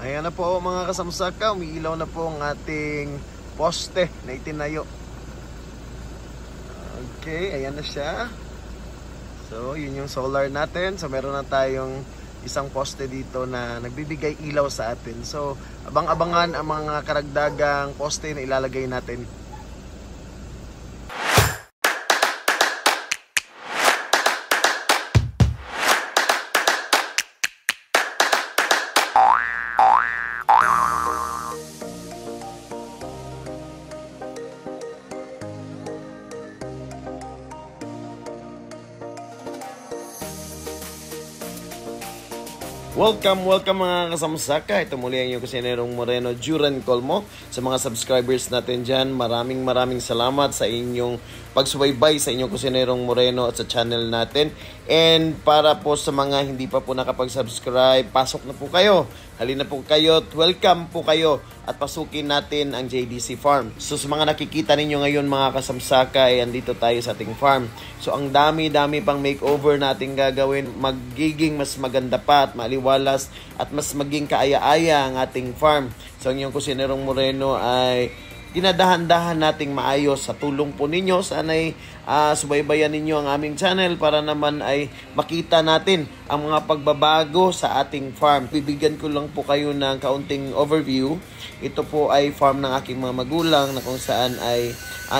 Ayan na po mga kasamsaka, umiilaw na po ang ating poste na itinayo. Okay, ayan na siya. So, yun yung solar natin. So, meron na tayong isang poste dito na nagbibigay ilaw sa atin. So, abang-abangan ang mga karagdagang poste na ilalagay natin. Welcome mga kasamsaka. Ito muli ang inyong kusinerong Moreno Juran Colmo. Sa mga subscribers natin dyan, maraming salamat sa inyong pagsubaybay sa inyong kusinerong Moreno at sa channel natin. And para po sa mga hindi pa po nakapag-subscribe, pasok na po kayo. Halina po kayo, welcome po kayo at pasukin natin ang JDC Farm. So sa mga nakikita ninyo ngayon mga kasamsaka, ay andito tayo sa ating farm. So ang dami pang makeover natin gagawin. Magiging mas maganda pa at maliwalas at mas maging kaaya-aya ang ating farm. So ang inyong kusinerong Moreno ay dinadahan-dahan nating maayos sa tulong po ninyo. Sana'y subaybayan ninyo ang aming channel para naman ay makita natin ang mga pagbabago sa ating farm. Bibigyan ko lang po kayo ng kaunting overview. Ito po ay farm ng aking mga magulang na kung saan ay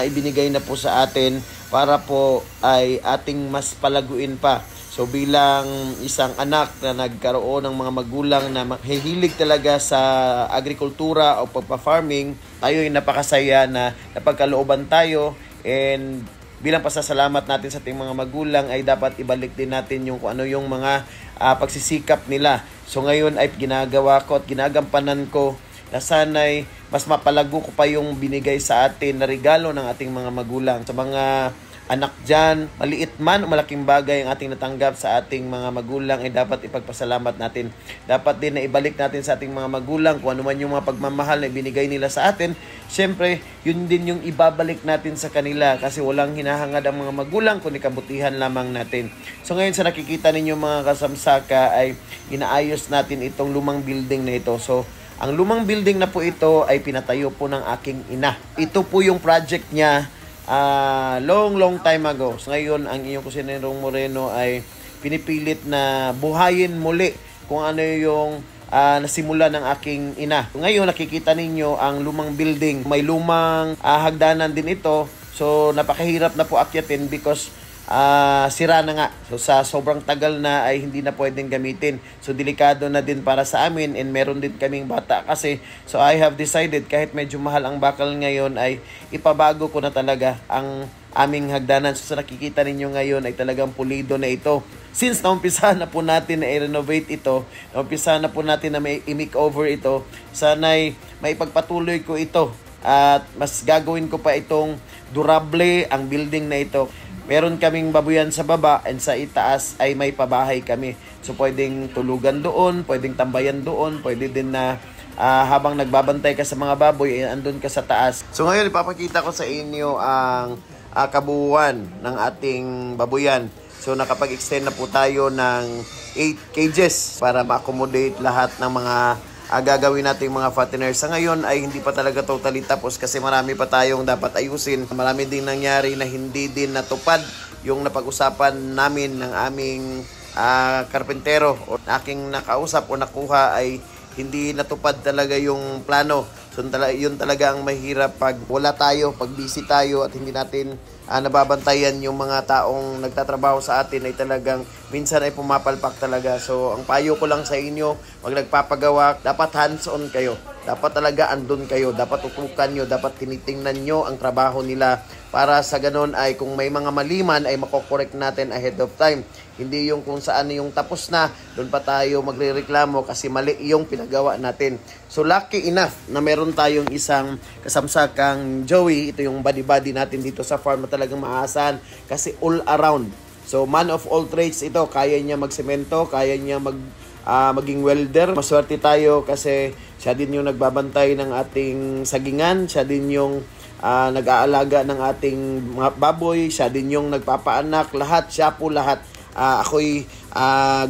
ibinigay na po sa atin para po ay ating mas palaguin pa. So bilang isang anak na nagkaroon ng mga magulang na mahihilig talaga sa agrikultura o pagpa-farming, tayo ay napakasaya na napagkalooban tayo, and bilang pasasalamat natin sa ating mga magulang ay dapat ibalik din natin yung kung ano yung mga pagsisikap nila. So ngayon ay ginagawa ko at ginagampanan ko na sana'y mas mapalago ko pa yung binigay sa atin na regalo ng ating mga magulang. Sa mga anak dyan, maliit man o malaking bagay ang ating natanggap sa ating mga magulang ay dapat ipagpasalamat natin. Dapat din na ibalik natin sa ating mga magulang kung ano man yung mga pagmamahal na binigay nila sa atin. Siyempre, yun din yung ibabalik natin sa kanila kasi walang hinahangad ang mga magulang kundi kabutihan lamang natin. So ngayon sa nakikita ninyo mga kasamsaka ay inaayos natin itong lumang building na ito. So ang lumang building na po ito ay pinatayo po ng aking ina. Ito po yung project niya long time ago. So ngayon ang inyong kusinerong Moreno ay pinipilit na buhayin muli kung ano yung nasimula ng aking ina. So ngayon nakikita ninyo ang lumang building. May lumang hagdanan din ito. So napakahirap na po akyatin because sira na nga. So sa sobrang tagal na ay hindi na pwedeng gamitin. So delikado na din para sa amin, and meron din kaming bata kasi. So I have decided kahit medyo mahal ang bakal ngayon ay ipabago ko na talaga ang aming hagdanan. So sa nakikita ninyo ngayon ay talagang pulido na ito. Since naumpisa na po natin na i-renovate ito, naumpisa na po natin na i-makeover ito, sana'y maipagpatuloy ko ito at mas gagawin ko pa itong durable ang building na ito. Meron kaming babuyan sa baba, and sa itaas ay may pabahay kami. So pwedeng tulugan doon, pwedeng tambayan doon, pwede din na habang nagbabantay ka sa mga baboy, andun ka sa taas. So ngayon ipapakita ko sa inyo ang kabuuan ng ating babuyan. So nakapag-extend na po tayo ng 8 cages para ma-accommodate lahat ng mga gagawin nating mga fatteners. Sa ngayon ay hindi pa talaga totally tapos kasi marami pa tayong dapat ayusin. Marami din nangyari na hindi din natupad yung napag-usapan namin ng aming karpentero o aking nakausap o nakuha, ay hindi natupad talaga yung plano. So yun talaga ang mahirap pag wala tayo, pag busy tayo at hindi natin nababantayan yung mga taong nagtatrabaho sa atin, ay talagang minsan ay pumapalpak talaga. So ang payo ko lang sa inyo, pag nagpapagawa, dapat hands-on kayo. Dapat talaga andun kayo, dapat tutukan nyo, dapat tinitingnan nyo ang trabaho nila para sa ganun ay kung may mga maliman ay makokorek natin ahead of time. Hindi yung kung saan yung tapos na, doon pa tayo magrereklamo kasi mali yung pinagawa natin. So lucky enough na meron tayong isang kasamsakang Joey. Ito yung buddy-buddy natin dito sa farm na talagang maasahan kasi all around. So man of all trades ito. Kaya niya magsemento, kaya niya maging welder. Maswerte tayo kasi siya din yung nagbabantay ng ating sagingan. Siya din yung nag-aalaga ng ating mga baboy. Siya din yung nagpapaanak. Lahat, siya po lahat. Ako'y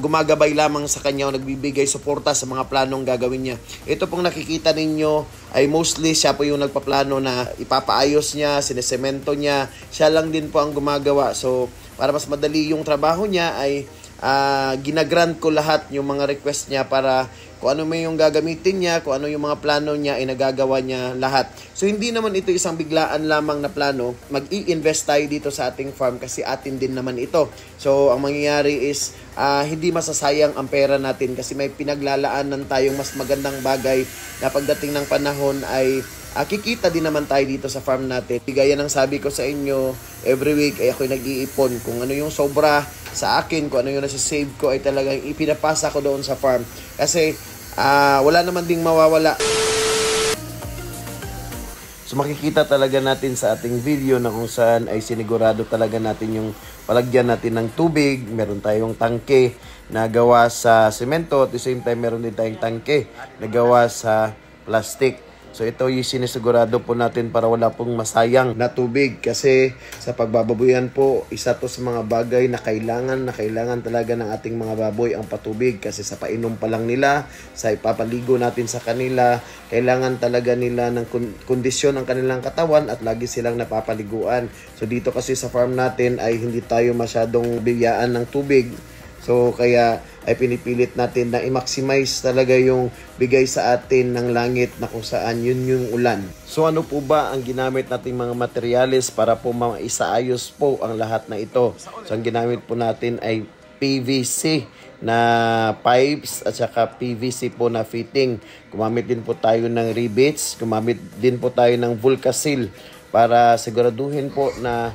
gumagabay lamang sa kanya o nagbibigay suporta sa mga planong gagawin niya. Ito pong nakikita ninyo ay mostly siya po yung nagpaplano na ipapaayos niya, sinesemento niya, siya lang din po ang gumagawa. So para mas madali yung trabaho niya ay ginagrant ko lahat yung mga request niya para kung ano may yung gagamitin niya, kung ano yung mga plano niya, ay nagagawa niya lahat. So, hindi naman ito isang biglaan lamang na plano. Mag-i-invest tayo dito sa ating farm kasi atin din naman ito. So, ang mangyayari is hindi masasayang ang pera natin kasi may pinaglalaanan tayong mas magandang bagay na pagdating ng panahon ay kikita din naman tayo dito sa farm natin. Gaya ng sabi ko sa inyo, every week ay ako'y nag-iipon. Kung ano yung sobra sa akin, kung ano yung nasa-save ko ay talagang ipinapasa ko doon sa farm. Kasi wala naman ding mawawala. So makikita talaga natin sa ating video na kung saan ay sinigurado talaga natin yung palagyan natin ng tubig. Meron tayong tangke na gawa sa semento at the same time meron din tayong tangke na gawa sa plastic. So ito yung sinisigurado po natin para wala pong masayang na tubig kasi sa pagbababoyan po, isa to sa mga bagay na kailangan talaga ng ating mga baboy ang patubig kasi sa painom pa lang nila, sa ipapaligo natin sa kanila, kailangan talaga nila ng kondisyon ang kanilang katawan at lagi silang napapaliguan. So dito kasi sa farm natin ay hindi tayo masyadong biyaan ng tubig. So kaya ay pinipilit natin na i-maximize talaga yung bigay sa atin ng langit na kung saan yun yung ulan. So ano po ba ang ginamit nating mga materyales para po maisaayos po ang lahat na ito? So ang ginamit po natin ay PVC na pipes at saka PVC po na fitting. Gumamit din po tayo ng rivets, gumamit din po tayo ng Vulcasil para siguraduhin po na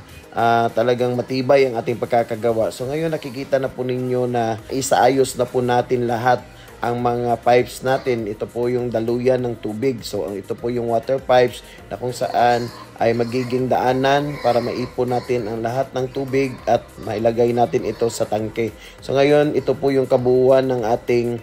talagang matibay ang ating pagkakagawa. So ngayon nakikita na po ninyo na isaayos na po natin lahat ang mga pipes natin. Ito po yung daluyan ng tubig. So ito po yung water pipes na kung saan ay magiging daanan para maipon natin ang lahat ng tubig at mailagay natin ito sa tangke. So ngayon ito po yung kabuuan ng ating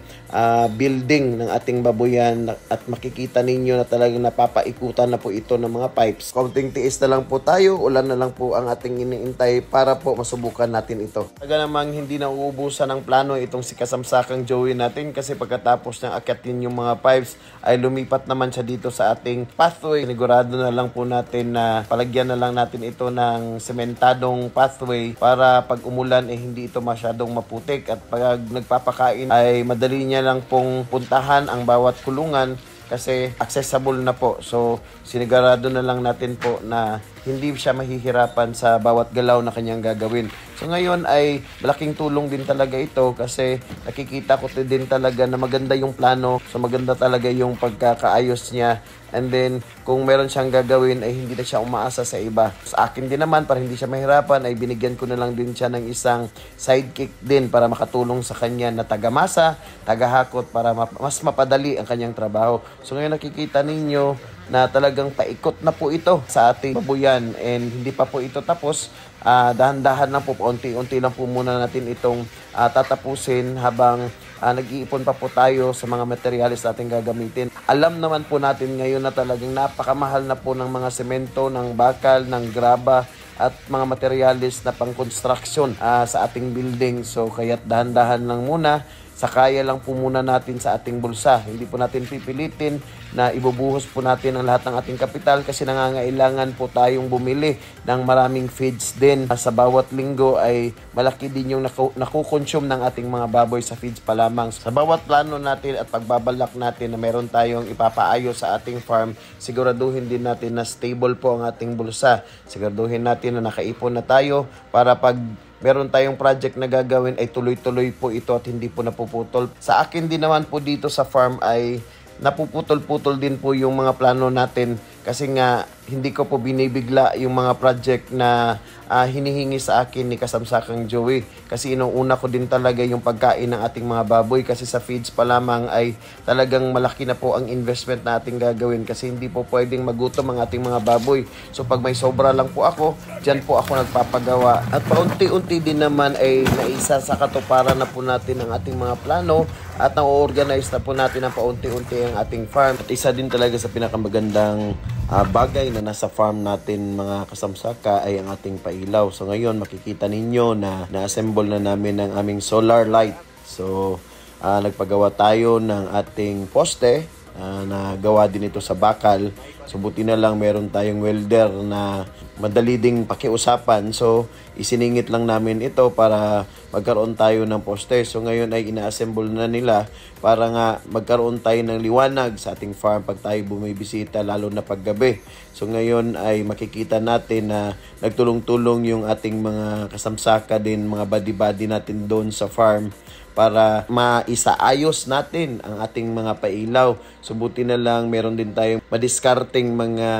building ng ating babuyan at makikita ninyo na talagang napapaikutan na po ito ng mga pipes. Konting tiis na lang po tayo, ulan na lang po ang ating iniintay para po masubukan natin ito. Talaga namang hindi na uubusan ng plano itong si kasamsakang Joey natin kasi pagkatapos ng akyatin yung mga pipes ay lumipat naman siya dito sa ating pathway. Sinigurado na lang po natin na palagyan na lang natin ito ng sementadong pathway para pag umulan hindi ito masyadong maputik at pag nagpapakain ay madali niya lang pong puntahan ang bawat kulungan kasi accessible na po. So sinigurado na lang natin po na hindi siya mahihirapan sa bawat galaw na kanyang gagawin. So ngayon ay malaking tulong din talaga ito kasi nakikita ko din talaga na maganda yung plano. So maganda talaga yung pagkakaayos niya. And then kung meron siyang gagawin ay hindi na siya umaasa sa iba. Sa akin din naman para hindi siya mahirapan ay binigyan ko na lang din siya ng isang sidekick din para makatulong sa kanya na tagamasa, tagahakot para mas mapadali ang kanyang trabaho. So ngayon nakikita ninyo na talagang paikot na po ito sa ating babuyan and hindi pa po ito tapos. Dahan-dahan lang po, unti-unti lang po muna natin itong tatapusin habang nag-iipon pa po tayo sa mga materyales natin gagamitin. Alam naman po natin ngayon na talagang napakamahal na po ng mga semento, ng bakal, ng graba at mga materyales na pang-construction sa ating building. So kaya't dahan-dahan lang muna. Sakaya lang po muna natin sa ating bulsa. Hindi po natin pipilitin na ibubuhos po natin ang lahat ng ating kapital kasi nangangailangan po tayong bumili ng maraming feeds din. Sa bawat linggo ay malaki din yung nakukonsume ng ating mga baboy sa feeds pa lamang. Sa bawat plano natin at pagbabalak natin na meron tayong ipapaayos sa ating farm, siguraduhin din natin na stable po ang ating bulsa. Siguraduhin natin na nakaipon na tayo para pag meron tayong project na gagawin ay tuloy-tuloy po ito at hindi po napuputol. Sa akin din naman po dito sa farm ay napuputol-putol din po yung mga plano natin kasi nga hindi ko po binibigla yung mga project na hinihingi sa akin ni kasamsakang Joey kasi inuuna ko din talaga yung pagkain ng ating mga baboy kasi sa feeds pa lamang ay talagang malaki na po ang investment na ating gagawin kasi hindi po pwedeng magutom ang ating mga baboy. So pag may sobra lang po ako, dyan po ako nagpapagawa at paunti-unti din naman ay naisa sa katuparan na po natin ang ating mga plano at na-organize na po natin ang paunti-unti ang ating farm. At isa din talaga sa pinakamagandang bagay na nasa farm natin mga kasamsaka ay ang ating pailaw. So ngayon makikita ninyo na na-assemble na namin ang aming solar light. So nagpagawa tayo ng ating poste na gawa din ito sa bakal. So buti na lang meron tayong welder na madali ding pakiusapan. So isiningit lang namin ito para magkaroon tayo ng poste. So ngayon ay ina-assemble na nila para nga magkaroon tayo ng liwanag sa ating farm pag tayo bumibisita, lalo na paggabi. So ngayon ay makikita natin na nagtulong-tulong yung ating mga kasamsaka din, mga body-body natin doon sa farm para maisaayos natin ang ating mga pailaw. So buti na lang meron din tayong madiskarting mga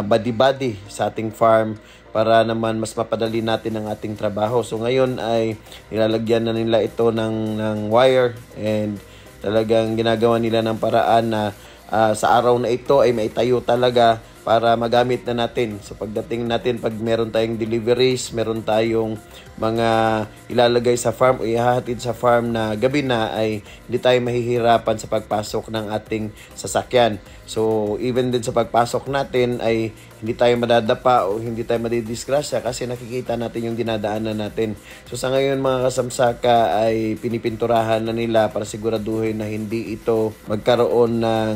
body-body sa ating farm para naman mas mapadali natin ang ating trabaho. So ngayon ay nilalagyan na nila ito ng wire, and talagang ginagawa nila ng paraan na sa araw na ito ay maitayo talaga para magamit na natin. So pagdating natin, pag meron tayong deliveries, meron tayong mga ilalagay sa farm o ihahatid sa farm na gabi na, ay hindi tayo mahihirapan sa pagpasok ng ating sasakyan. So even din sa pagpasok natin ay hindi tayo madadapa o hindi tayo madidisgrasya kasi nakikita natin yung dinadaanan natin. So sa ngayon mga kasamsaka ay pinipinturahan na nila para siguraduhin na hindi ito magkaroon ng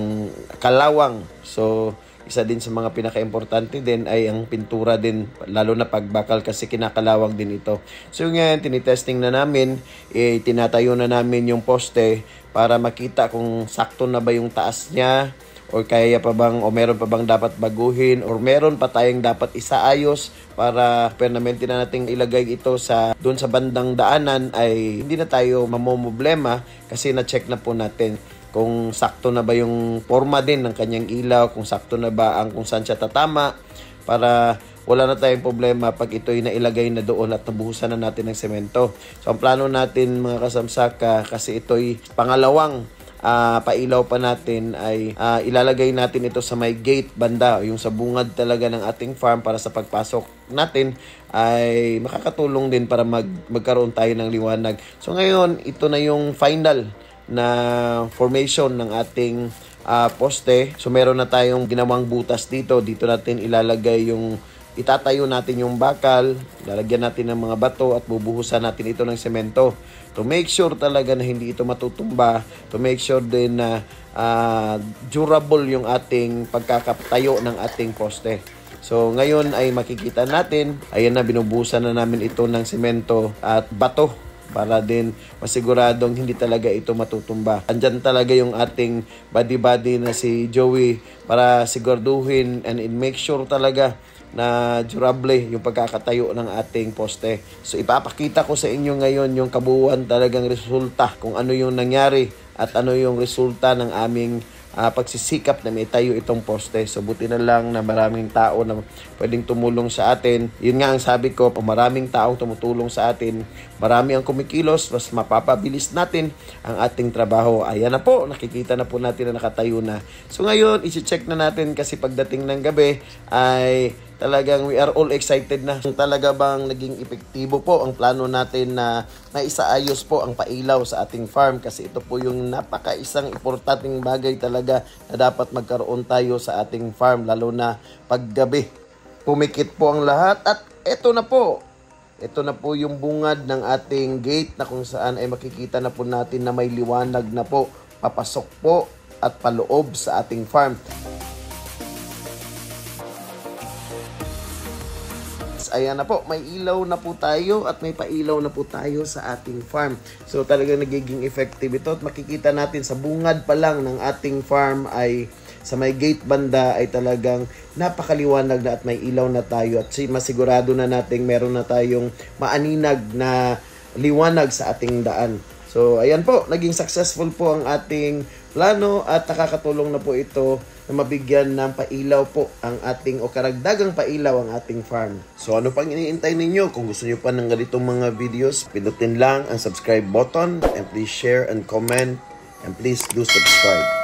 kalawang. So isa din sa mga pinaka-importante din ay ang pintura din, lalo na pagbakal kasi kinakalawang din ito. So ngayon, tinitesting na namin, tinatayo na namin yung poste para makita kung sakto na ba yung taas niya, or kaya pa bang, o meron pa bang dapat baguhin, or meron pa tayong dapat isaayos para permanente na nating ilagay ito sa doon sa bandang daanan, ay hindi na tayo mamomblema kasi na-check na po natin kung sakto na ba yung forma din ng kanyang ilaw, kung sakto na ba ang kung saan siya tatama, para wala na tayong problema pag ito'y nailagay na doon at nabuhusan na natin ng semento. So ang plano natin mga kasamsaka, kasi ito'y pangalawang pailaw pa natin, ay ilalagay natin ito sa may gate banda, yung sa bungad talaga ng ating farm, para sa pagpasok natin ay makakatulong din para magkaroon tayo ng liwanag. So ngayon, ito na yung final na formation ng ating poste. So meron na tayong ginawang butas dito. Dito natin ilalagay yung, itatayo natin yung bakal, lalagyan natin ng mga bato at bubuhusan natin ito ng semento. To make sure talaga na hindi ito matutumba, to make sure din na durable yung ating pagkakatayo ng ating poste. So ngayon ay makikita natin, ayan na, binubuhusan na namin ito ng semento at bato para din masiguradong hindi talaga ito matutumba. Andyan talaga yung ating body-body na si Joey para siguraduhin and make sure talaga na durable yung pagkakatayo ng ating poste. So ipapakita ko sa inyo ngayon yung kabuuan talagang resulta, kung ano yung nangyari at ano yung resulta ng aming pagsisikap na may tayo itong poste. So buti na lang na maraming tao na pwedeng tumulong sa atin. Yun nga ang sabi ko, pag maraming taong tumutulong sa atin, marami ang kumikilos, mas mapapabilis natin ang ating trabaho. Ayan na po, nakikita na po natin na nakatayo na. So ngayon, isi-check na natin kasi pagdating ng gabi ay talagang we are all excited na. Talaga bang naging epektibo po ang plano natin na naisaayos po ang pailaw sa ating farm, kasi ito po yung napaka-isang importanteng bagay talaga na dapat magkaroon tayo sa ating farm, lalo na paggabi. Pumikit po ang lahat at ito na po. Ito na po yung bungad ng ating gate na kung saan ay makikita na po natin na may liwanag na po papasok po at paloob sa ating farm. Ayan na po, may ilaw na po tayo at may pailaw na po tayo sa ating farm. So talagang nagiging effective ito at makikita natin sa bungad pa lang ng ating farm ay sa may gate banda ay talagang napakaliwanag na at may ilaw na tayo, at masigurado na nating meron na tayong maaninag na liwanag sa ating daan. So ayan po, naging successful po ang ating plano at nakakatulong na po ito na mabigyan ng pailaw po ang ating, o karagdagang pailaw ang ating farm. So ano pang iniintay ninyo? Kung gusto nyo pa ng ganitong mga videos, pindutin lang ang subscribe button and please share and comment and please do subscribe.